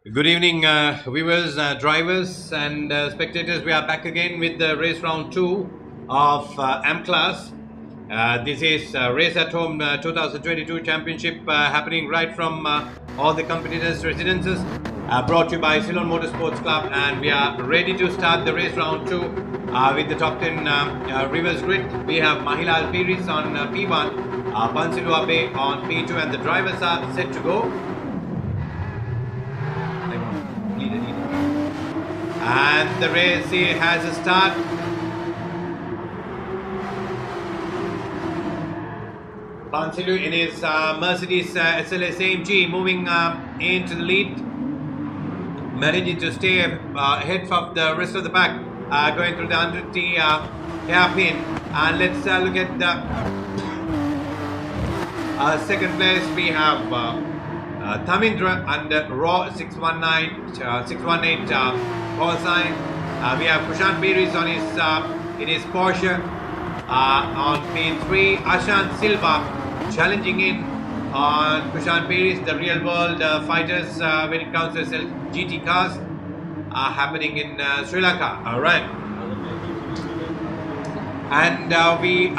Good evening, viewers, drivers, and spectators. We are back again with the race round two of M class. This is Race at Home 2022 Championship happening right from all the competitors' residences. Brought to you by Ceylon Motorsports Club, and we are ready to start the race round two with the top 10 reverse grid. We have Mahila Alpiris on P1, Pansilu Abe on P2, and the drivers are set to go. And the race here has a start. Pansilu in his Mercedes SLS AMG moving into the lead, managing to stay ahead of the rest of the pack, going through the 100T hairpin. And let's look at the second place. We have Thamindra and Raw 618 call sign. We have Kushan Piris on his in his Porsche on P3. Ashan Silva challenging in on Kushan Piris. The real world fighters when it comes to GT cars are happening in Sri Lanka. All right, and we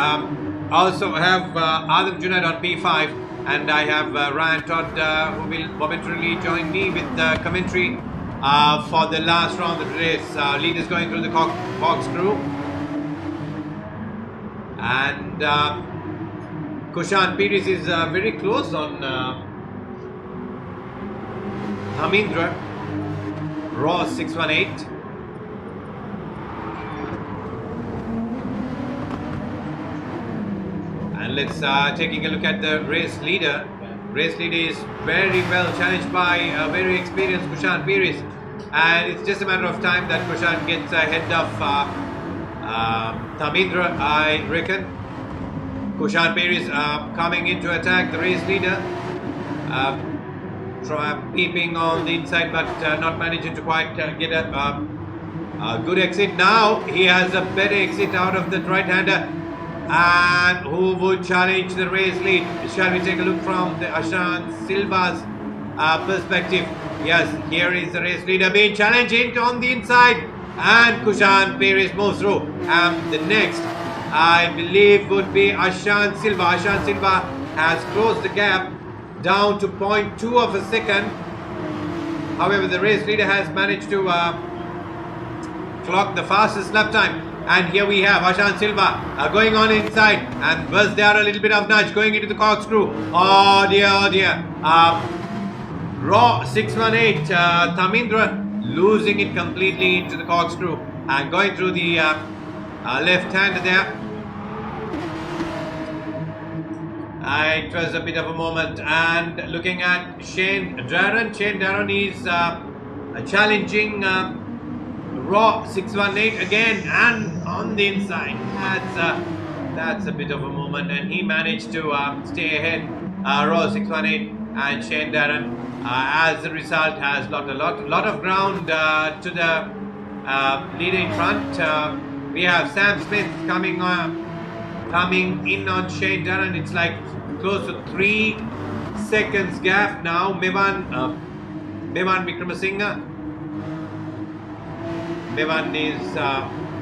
also have Adam Junaid on P5. And I have Ryan Todd who will momentarily join me with commentary for the last round of the race. Leaders going through the corkscrew. And Kushan Piris is very close on Thamindra, Raw 618. And let's taking a look at the race leader. Race leader is very well challenged by a very experienced Kushan Piris, and it's just a matter of time that Kushan gets ahead of Thamindra, I reckon. Kushan Piris coming in to attack the race leader, peeping on the inside, but not managing to quite get a good exit. Now he has a better exit out of the right-hander. And who would challenge the race lead? Shall we take a look from the Ashan Silva's perspective? Yes, here is the race leader being challenged on the inside, and Kushan Piris moves through. And the next, I believe, would be Ashan Silva. Ashan Silva has closed the gap down to 0.2 of a second. However, the race leader has managed to clock the fastest lap time. And here we have Ashan Silva going on inside, and was there a little bit of nudge going into the corkscrew? Oh dear, oh dear. Raw 618, Thamindra losing it completely into the corkscrew and going through the left hander there. It was a bit of a moment. And looking at Shane Darren. Shane Darren is challenging Raw 618 again, and on the inside. That's a bit of a moment, and he managed to stay ahead. Raw 618 and Shane Darren, as a result, has lost a lot of ground to the leader in front. We have Sam Smith coming in on Shane Darren. It's like close to 3 seconds gap now. Mevan Vikramasinghe. Mevan is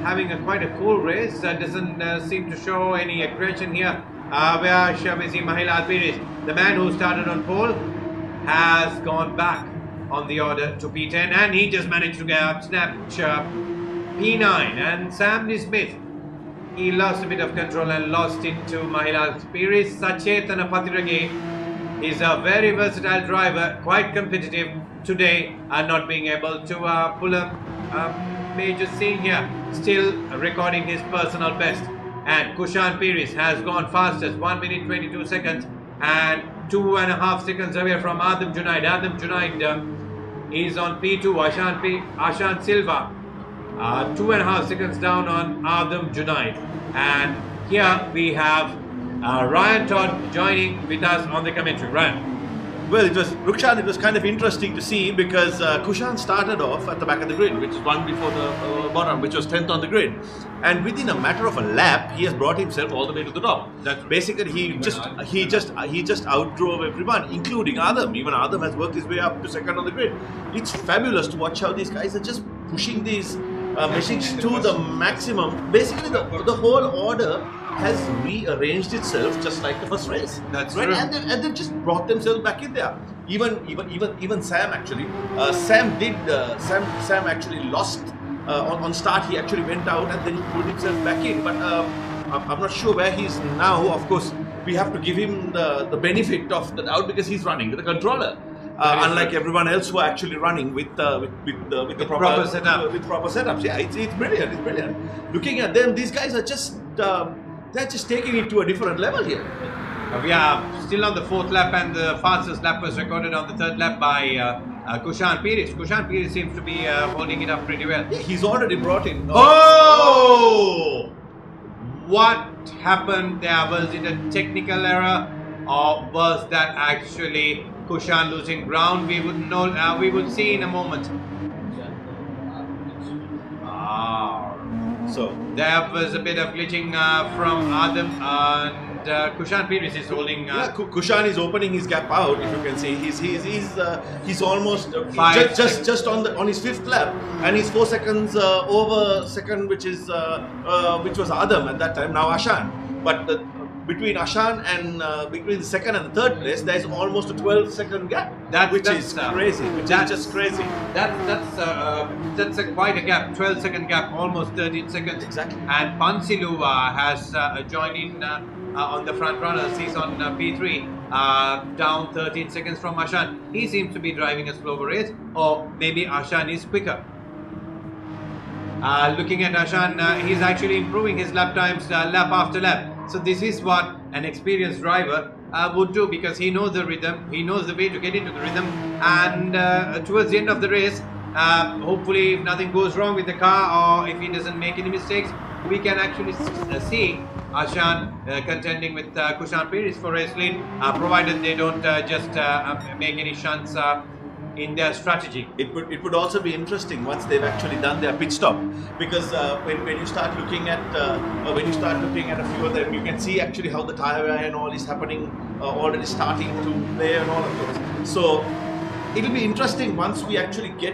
having quite a cool race. Doesn't seem to show any aggression here. Where shall we see Mahila Alpiris? The man who started on pole has gone back on the order to P10, and he just managed to snatch P9. And Sam Smith, he lost a bit of control and lost it to Mahila Alpiris. Sachetana Patirage is a very versatile driver, quite competitive today, and not being able to pull a major scene here, still recording his personal best. And Kushan Piris has gone fastest, 1 minute 22 seconds, and 2.5 seconds away from Adam Junaid. Adam Junaid is on P2. Ashan Silva 2.5 seconds down on Adam Junaid. And here we have Ryan Todd joining with us on the commentary. Ryan. Well, Rukshan, it was kind of interesting to see because Kushan started off at the back of the grid, which is one before the bottom, which was 10th on the grid. And within a matter of a lap, he has brought himself all the way to the top. That's basically he just outdrove everyone, including Adam. Even Adam has worked his way up to second on the grid. It's fabulous to watch how these guys are just pushing these machines to the maximum. Basically, the whole order has rearranged itself just like the first race. That's right, true. and they've just brought themselves back in there. Even Sam actually. Sam actually lost on start. He actually went out and then he pulled himself back in. But I'm not sure where he is now. Of course, we have to give him the benefit of the doubt because he's running with the controller. Unlike everyone else who are actually running with the proper setup. With proper setups. Yeah, it's brilliant. It's brilliant. Looking at them, these guys are just they're just taking it to a different level here. We are still on the 4th lap, and the fastest lap was recorded on the 3rd lap by Kushan Pires. Kushan Pires seems to be holding it up pretty well. Yeah, he's already brought in. Oh! What happened there? Was it a technical error, or was that actually Kushan losing ground? We would know. We would see in a moment. So there was a bit of glitching from Adam, and Kushan Pires is holding. Kushan is opening his gap out. If you can see, he's almost just on his 5th lap, and he's 4 seconds over second, which was Adam at that time. Now Ashan, but between Ashan and between the 2nd and the 3rd place, there is almost a 12-second gap. Which is crazy. That's just crazy. That's quite a gap. 12-second gap, almost 13 seconds. Exactly. And Pansilu has joined in on the front runners. He's on P3, down 13 seconds from Ashan. He seems to be driving a slower race, or maybe Ashan is quicker. Looking at Ashan, he's actually improving his lap times lap after lap. So this is what an experienced driver would do, because he knows the rhythm, he knows the way to get into the rhythm, and towards the end of the race, hopefully if nothing goes wrong with the car, or if he doesn't make any mistakes, we can actually see Ashan contending with Kushan Pires for race lead, provided they don't just make any shunts in their strategy. It would also be interesting once they've actually done their pit stop, because when you start looking at a few of them, you can see actually how the tire wear and all is happening, already starting to play and all of those. So it'll be interesting once we actually get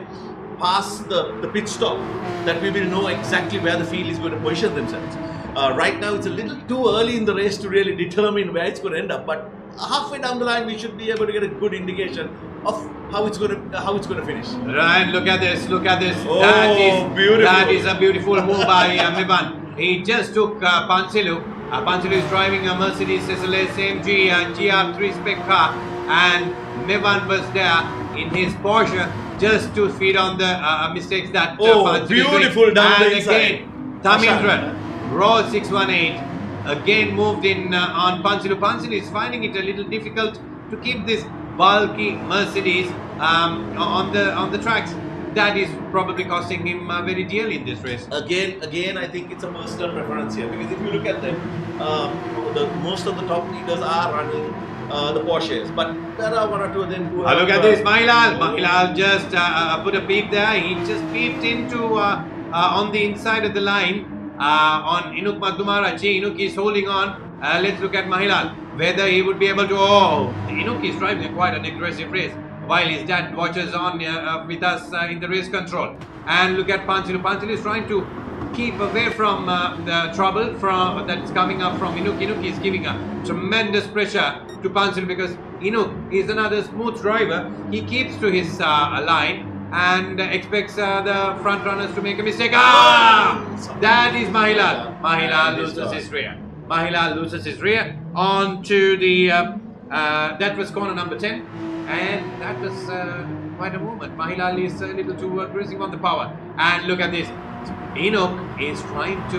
past the pit stop, that we will know exactly where the field is going to position themselves. Right now it's a little too early in the race to really determine where it's going to end up, but halfway down the line we should be able to get a good indication of how it's going to finish. Right, look at this. Oh, beautiful. That is a beautiful move by Mivan. He just took Pansilu. Pansilu is driving a Mercedes SLS AMG GR3 spec car, and Mivan was there in his Porsche just to feed on the mistakes that Pansilu beautiful down the inside. And again, Tamindran, Raw 618, again moved in on Pansilu. Pansilu is finding it a little difficult to keep this bulky Mercedes on the tracks. That is probably costing him very dearly in this race. Again, I think it's a personal preference here, because if you look at them, most of the top leaders are running the Porsches, but there are one or two of them who have... Look at this, Mahilal just put a peep there. He just peeped into on the inside of the line on Inuk Madhumarachi. Inuk is holding on. Let's look at Mahilal, whether he would be able to... Inuk is driving quite an aggressive race, while his dad watches on with us in the race control. And look at Pansilu. Pansilu is trying to keep away from the trouble that's coming up from Inuk. Inuk is giving a tremendous pressure to Pansilu, because Inuk is another smooth driver. He keeps to his line and expects the front runners to make a mistake. That is Mahilal. Mahilal loses his rear. Mahilal loses his rear onto the that was corner number 10, and that was quite a movement. Mahilal is a little too aggressive on the power, and look at this. Inuk is trying to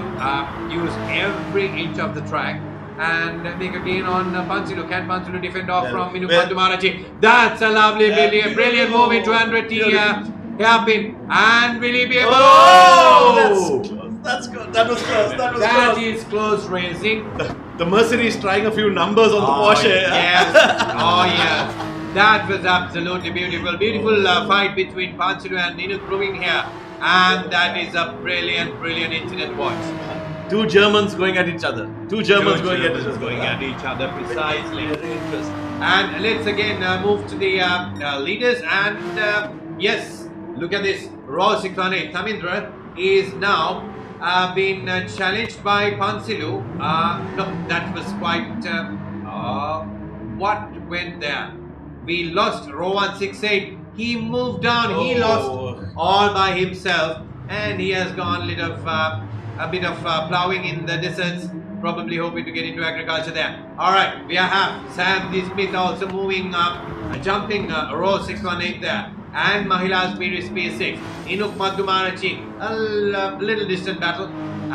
use every inch of the track and make a gain on Pansilu. Can Pansilu defend off from Inuk Madhumarachi? That's a lovely, brilliant move into 100T hairpin, and will he be able? That's good. That was close. That is close racing. The Mercedes trying a few numbers on the Porsche. Yes. Oh yes. That was absolutely beautiful. Beautiful fight between Pansilu and Inuk proving here. And that is a brilliant, brilliant incident watch. Two Germans going at each other. Two Germans going at each other, precisely. And let's again move to the leaders. And yes, look at this. Raw 618. Tamindra is now been challenged by Pansilu. No, that was quite... what went there? We lost Raw 168. He moved down. He lost all by himself. And he has gone a bit of ploughing in the distance. Probably hoping to get into agriculture there. Alright, we have Sam D. Smith also moving up, jumping Raw 618 there. And Mahila speed is P6. Inuk Madhumarachi, a little distant battle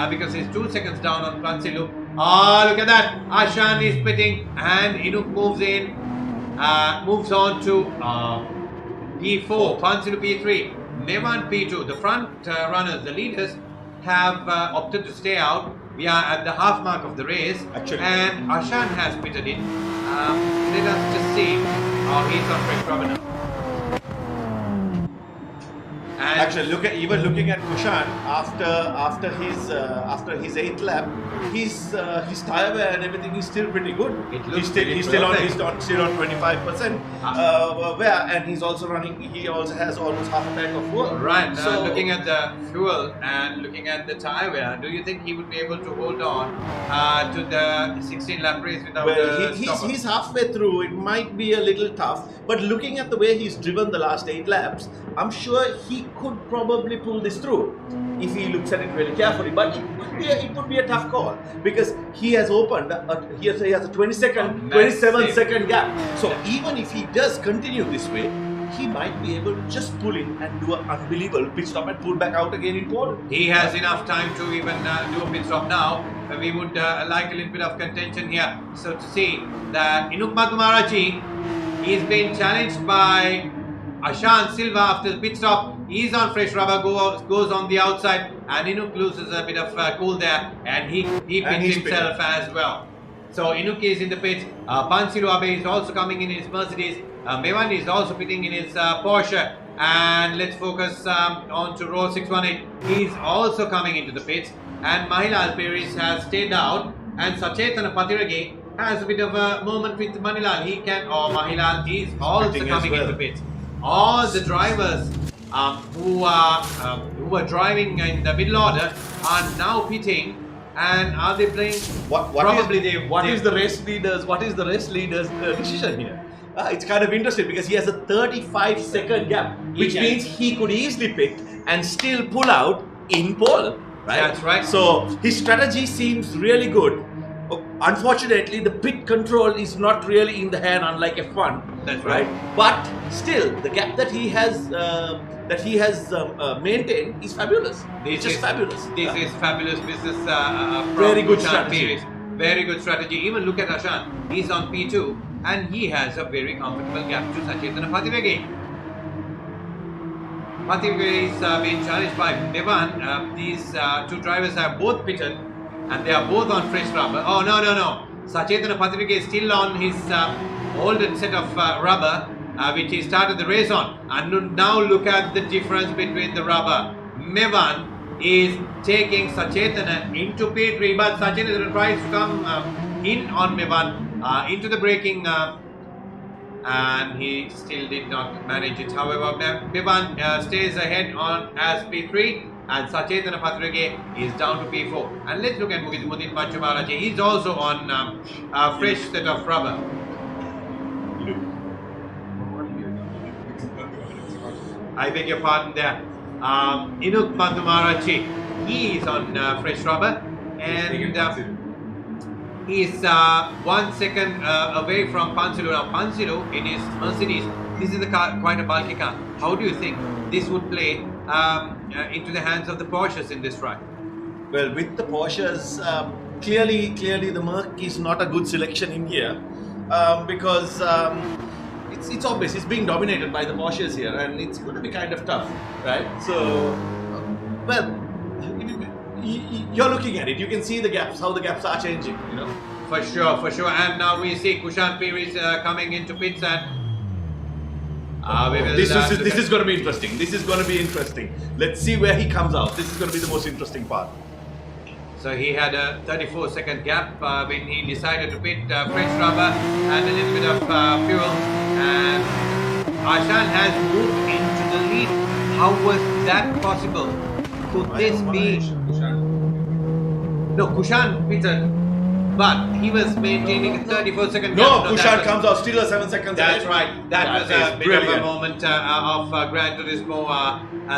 because he's 2 seconds down on Pansilu. Oh, look at that. Ashan is pitting and Inuk moves in, moves on to P4, Pansilu P3, Mevan P2. The front runners, the leaders, have opted to stay out. We are at the half mark of the race, and Ashan has pitted in. Let us just see. Oh, he's on fresh rubber now. Actually, looking at Kushan after his 8th lap, his tire wear and everything is still pretty good. He's still on 25% wear, and he's also running. He also has almost half a tank of fuel. Right. So looking at the fuel and looking at the tire wear, do you think he would be able to hold on to the 16 lap race without? Well, he's halfway through. It might be a little tough, but looking at the way he's driven the last 8 laps, I'm sure he could probably pull this through if he looks at it really carefully. But it would be a tough call because he has opened. He has a 27-second gap. So even if he does continue this way, he might be able to just pull in and do an unbelievable pit stop and pull back out again in pole. He has enough time to even do a pit stop now. We would like a little bit of contention here. So to see that Inuk Madhumarachi is being challenged by Ashan Silva after the pit stop. He's on fresh rubber, goes on the outside, and Inuk loses a bit of cool there, and he pits himself as well. So Inuk is in the pits. Pansilu Abe is also coming in his Mercedes. Mevan is also pitting in his Porsche. And let's focus on to row 618. He's also coming into the pits. And Mahila Alperis has stayed out. And Sachetana Patirage has a bit of a moment with Manilal. Mahila is also coming into the pits. All the drivers who are driving in the middle order are now pitting. And are they playing? What is the race leader's decision here? It's kind of interesting because he has a 35-second gap, which means he could easily pit and still pull out in pole. Right? That's right. So his strategy seems really good. Unfortunately, the pit control is not really in the hand, unlike F1. That's right. But still, the gap that he has maintained is fabulous. This is fabulous business. Very good strategy. Very good strategy. Even look at Ashan. He's on P2 and he has a very comfortable gap to Sachetana Patirage. Patirage is being challenged by Mevan. These two drivers have both pitted and they are both on fresh rubber. Oh, no. Sachetana Patirage is still on his older set of rubber, which he started the race on. And now look at the difference between the rubber. Mevan is taking Sachetana into P3, but Sachetana tries to come in on Mevan into the braking, and he still did not manage it. However, Mevan stays ahead on as P3, and Sachetana Patirage is down to P4. And let's look at Mudin Pachumaraji. He's also on a fresh set of rubber. I beg your pardon there. Inuk Madhumarachi, he is on fresh rubber, and he is 1 second away from Pansilu. Now Pansilu in his Mercedes, this is a car, quite a bulky car. How do you think this would play into the hands of the Porsches in this ride? Well, with the Porsches, clearly the Merc is not a good selection in here because it's obvious it's being dominated by the Porsches here, and it's going to be kind of tough, right? So, well, you're looking at it, you can see the gaps, how the gaps are changing, you know. For sure. And now we see Kushan Piri is coming into pits, and We will, This is going to be interesting. This is going to be interesting. Let's see where he comes out. This is going to be the most interesting part. So he had a 34-second gap when he decided to pit fresh rubber and a little bit of fuel. And Ashan has moved into the lead. How was that possible? Could this be? No, Kushan pitted, but he was maintaining a 34-second gap. No, Kushan comes out still a 7 seconds. That's right. That was a bit brilliant. of a moment of Gran Turismo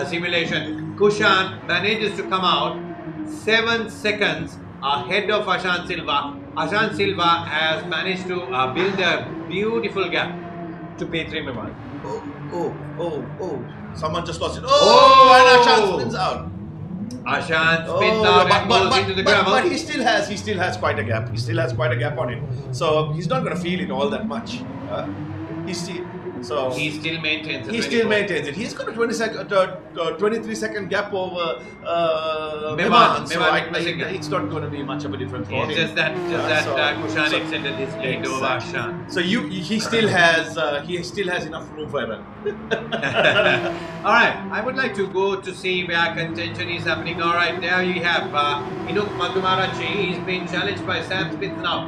simulation. Kushan manages to come out 7 seconds ahead of Ashan Silva. Ashan Silva has managed to build a beautiful gap to P3 Mevan. Oh. Someone just lost it. And Ashan spins out. Ashan spins out and goes into the gravel. But he still has quite a gap. He still has quite a gap on it. So he's not going to feel it all that much. He still maintains it. He's got a 23-second gap over Mevan. So it's not going to be much of a difference for him. It's just that Kushan extended his lead over Ashan. So he still has enough room for error. Alright, I would like to go to see where contention is happening. Alright, there you have Inuk Madhumarachi. He's been challenged by Sam Smith now.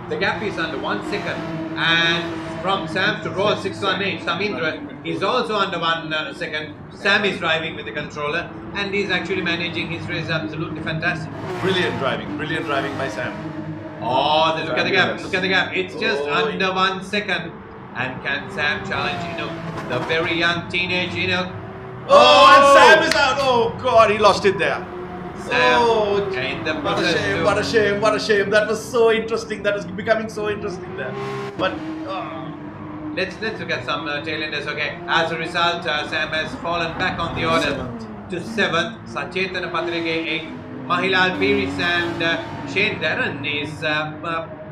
The gap is under 1 second. And from Sam to Roll 618, Samindra is also under 1 second. Sam is driving with the controller and he's actually managing his race absolutely fantastic. Brilliant driving by Sam. Oh, look at the gap. It's just under 1 second. And can Sam challenge Inuk, the very young teenage Inuk? And Sam is out. Oh God, he lost it there. Sam in the process. What a shame. That was so interesting. That was becoming so interesting there. But let's look at some tailenders. Okay, as a result, Sam has fallen back on the order to 7th. Sachetana Patrige 8th. Mahilal Piris and Shane Darren is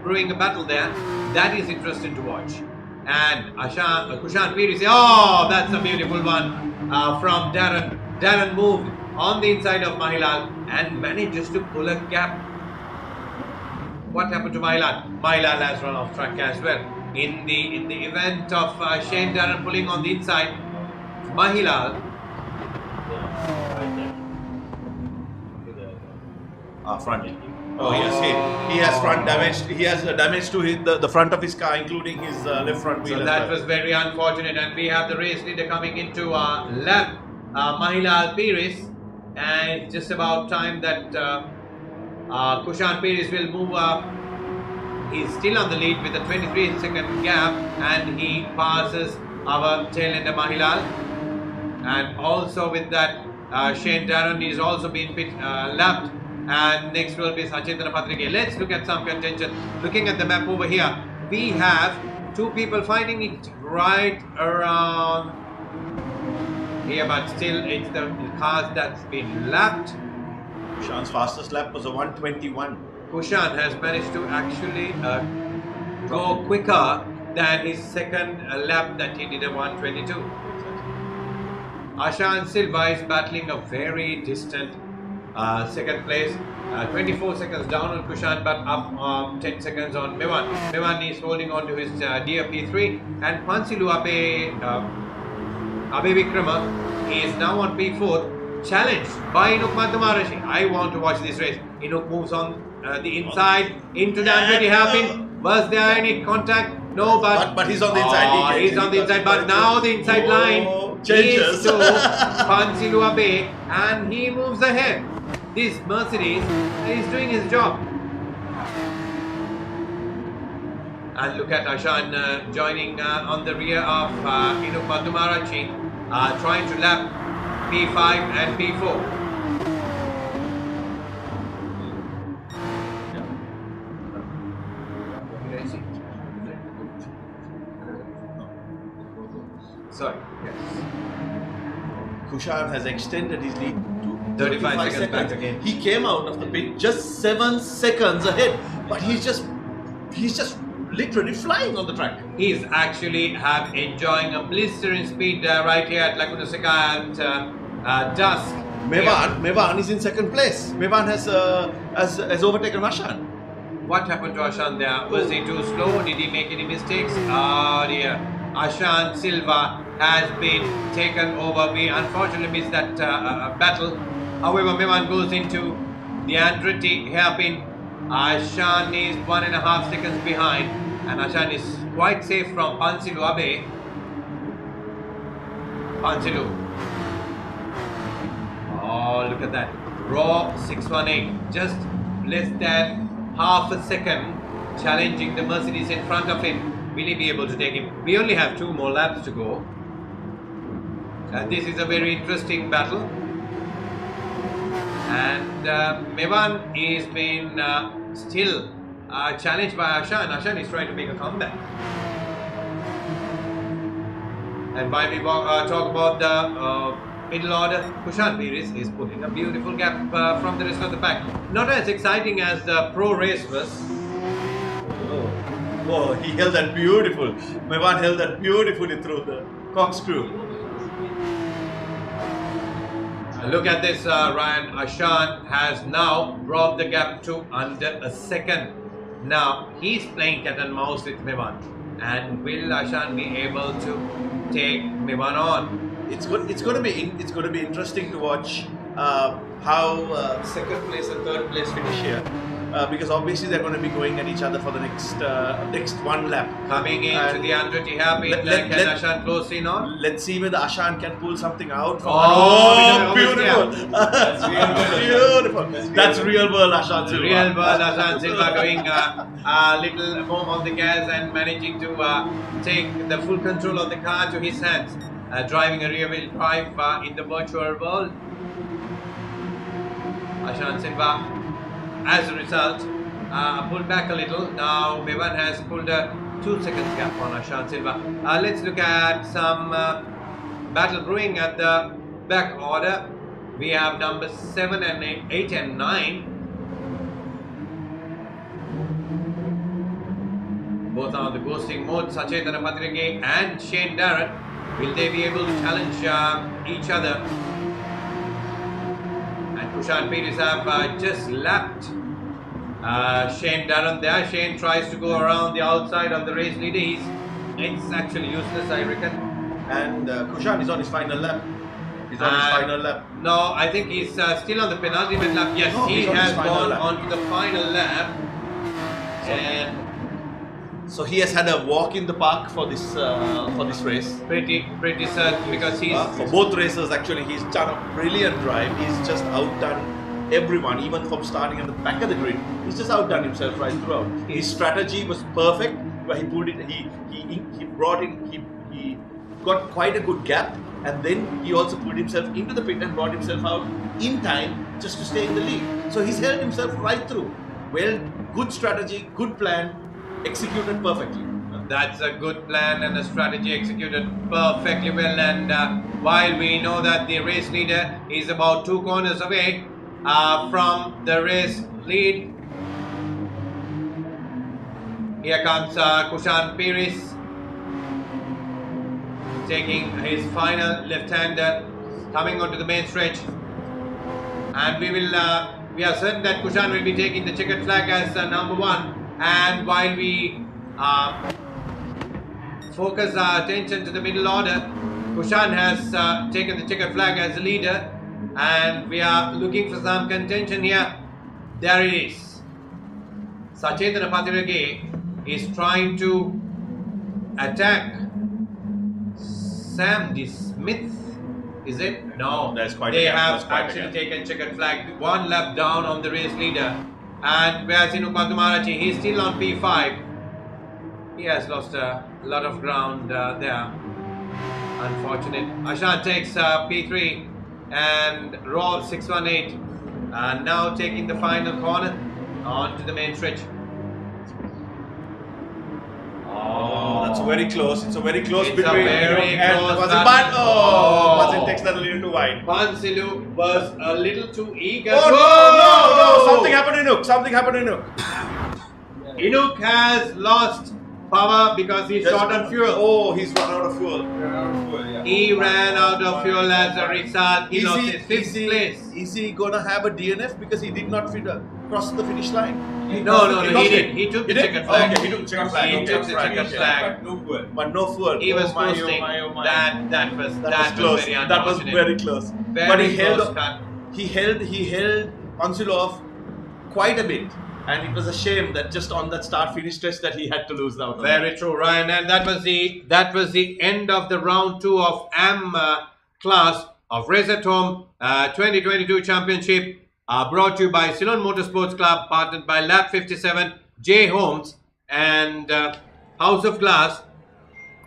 brewing a battle there. That is interesting to watch. And Kushan Piris, that's a beautiful one from Darren. Darren moved on the inside of Mahilal and manages to pull a gap. What happened to Mahilal? Mahilal has run off track as well. In the event of Shane Darren pulling on the inside, Mahilal. Front. Oh yes, he has front damage. He has damage to the front of his car, including his left front wheel. So that was very unfortunate, and we have the race leader coming into lap, Mahilal Piris, and it's just about time that Kushan Piris will move up. He's still on the lead with a 23-second gap, and he passes our tailender Mahilal. And also with that, Shane Darren is also being lapped. And next will be Sachetana Patrige. Let's look at some contention. Looking at the map over here, we have two people fighting it right around here, but still it's the cars that's been lapped. Kushan's fastest lap was a 1:21. Kushan has managed to actually go quicker than his second lap that he did a 1:22. Ashan Silva is battling a very distant second place, 24 seconds down on Kushan, but up 10 seconds on Mevan. Mevan is holding on to his DFP3, and Pansilu Abe Vikrama is now on P4, challenged by Inuk Madhumarashi. I want to watch this race. Inuk moves on the inside into the very hairpin. Was there any contact? No, but he's on the inside. He's on the inside, but now the inside line changes to Pansilu Abe, and he moves ahead. This Mercedes is doing his job. And look at Ashan joining on the rear of Inuk Madhumarachi, trying to lap P5 and P4. Sorry, yes. Kushan has extended his lead to 35 seconds back again. He came out of the pit just 7 seconds ahead, but he's just literally flying on the track. He's actually enjoying a blistering speed right here at Laguna Seca and dusk. Mevan is in second place. Mevan has overtaken Ashan. What happened to Ashan there? Was he too slow? Did he make any mistakes? Oh dear. Ashan Silva has been taken over. We unfortunately missed that battle. However, Mevan goes into the Andretti hairpin. Ashan is 1.5 seconds behind, and Ashan is quite safe from Pansilu Abe. Pansilu. Oh, look at that. Raw 618. Just less than half a second challenging the Mercedes in front of him. Will he be able to take him? We only have 2 more laps to go. And this is a very interesting battle. And Mevan is being still challenged by Ashan. Ashan is trying to make a comeback. And while we talk about the middle order, Kushan Piris is putting a beautiful gap from the rest of the pack. Not as exciting as the pro race was. Oh, he held that beautiful. Mevan held that beautifully through the corkscrew. Look at this, Ryan. Ashan has now brought the gap to under a second. Now he's playing cat and mouse with Mevan. And will Ashan be able to take Mevan on? It's going to be interesting to watch how second place and third place finish here. Because obviously they're going to be going at each other for the next one lap. Coming into the Andretti hairpin, can Ashan close in on? Let's see whether Ashan can pull something out. Beautiful! Beautiful! That's real world Ashan Silva. Real world Ashan Silva going a little more on the gas and managing to take the full control of the car to his hands. Driving a rear wheel drive in the virtual world. Ashan Silva, as a result, pulled back a little. Now Mevan has pulled a 2 seconds gap on Ashan Silva. Let's look at some battle brewing at the back order. We have numbers 7 and 8 and 9. Both are on the ghosting mode. Sachetana Patrige and Shane Darren. Will they be able to challenge each other? And Kushan Piris have just lapped Shane Darren there. Shane tries to go around the outside of the race leader. It's actually useless, I reckon. And Kushan is on his final lap. He's on his final lap. No, I think he's still on the penultimate lap. Yes, he has gone on to the final lap. And so he has had a walk in the park for this race. Pretty certain, because he's for both races actually he's done a brilliant drive. He's just outdone everyone, even from starting at the back of the grid. He's just outdone himself right throughout. His strategy was perfect, where he pulled it. He brought in. He got quite a good gap, and then he also pulled himself into the pit and brought himself out in time just to stay in the lead. So he's held himself right through. Well, good strategy, good plan. Executed perfectly. That's a good plan and a strategy executed perfectly well. And while we know that the race leader is about 2 corners away from the race lead, here comes Kushan Piris taking his final left-hander, coming onto the main stretch. And we are certain that Kushan will be taking the checkered flag as number 1. And while we focus our attention to the middle order, Kushan has taken the checkered flag as the leader, and we are looking for some contention here. There it is. Sachetana Patirage is trying to attack Sam D. Smith. Is it? No, that's quite. They have actually taken checkered flag. 1 lap down on the race leader. And Vyasinu Patumarachi, he's still on P5. He has lost a lot of ground there. Unfortunate. Ashan takes P3 and Raw 618. Now taking the final corner onto the main stretch. Oh, that's very close. It's a very close It's between. A very close Pansilu takes that a little too wide. Pansilu was a little too eager. Oh, no! Something happened in Inuk. Something happened in Inuk. Inuk has lost power because he's short on fuel. Oh, he's run out of fuel. He ran out of fuel as a result. He lost his 5th place. Is he gonna have a DNF because he did not fit crossed the finish line? No, He he lost didn't. it. He took the did? checkered flag. Okay, he took the checkered flag. He Okay, took the right, checkered okay. flag. No fuel. But no fuel. He was Oh my, coasting. oh my. That was close. very That was unfortunate. very close. Very but he close held, cut. he held Ansul off quite a bit, and it was a shame that just on that start-finish stretch that he had to lose out. Very true, Ryan. And that was the end of the round 2 of AM class of Race at Home 2022 Championship, brought to you by Ceylon Motorsports Club, partnered by Lab 57, J Homes, and House of Glass,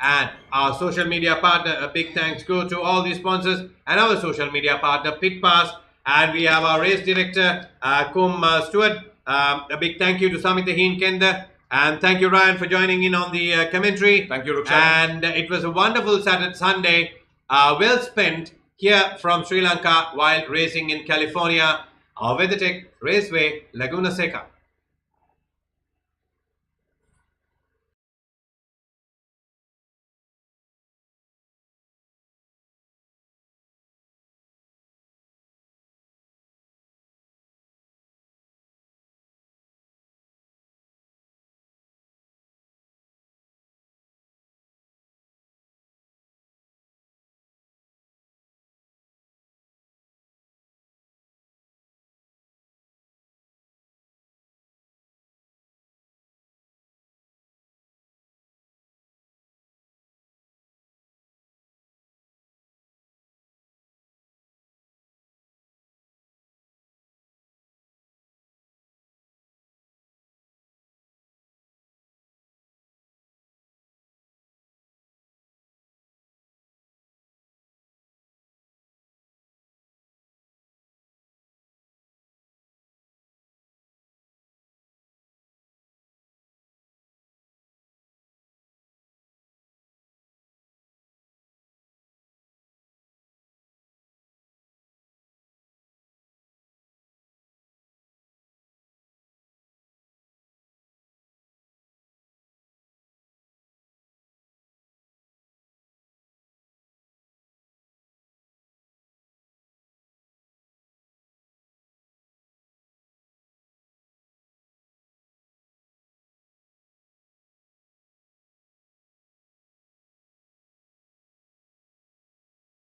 and our social media partner. A big thanks go to all the sponsors and our social media partner, Pit Pass, and we have our race director, Kum Stewart. A big thank you to Samita Heen Kender, and thank you, Ryan, for joining in on the commentary. Thank you, Rukshan. And it was a wonderful Saturday, Sunday, well spent here from Sri Lanka while racing in California. Our WeatherTech Raceway, Laguna Seca.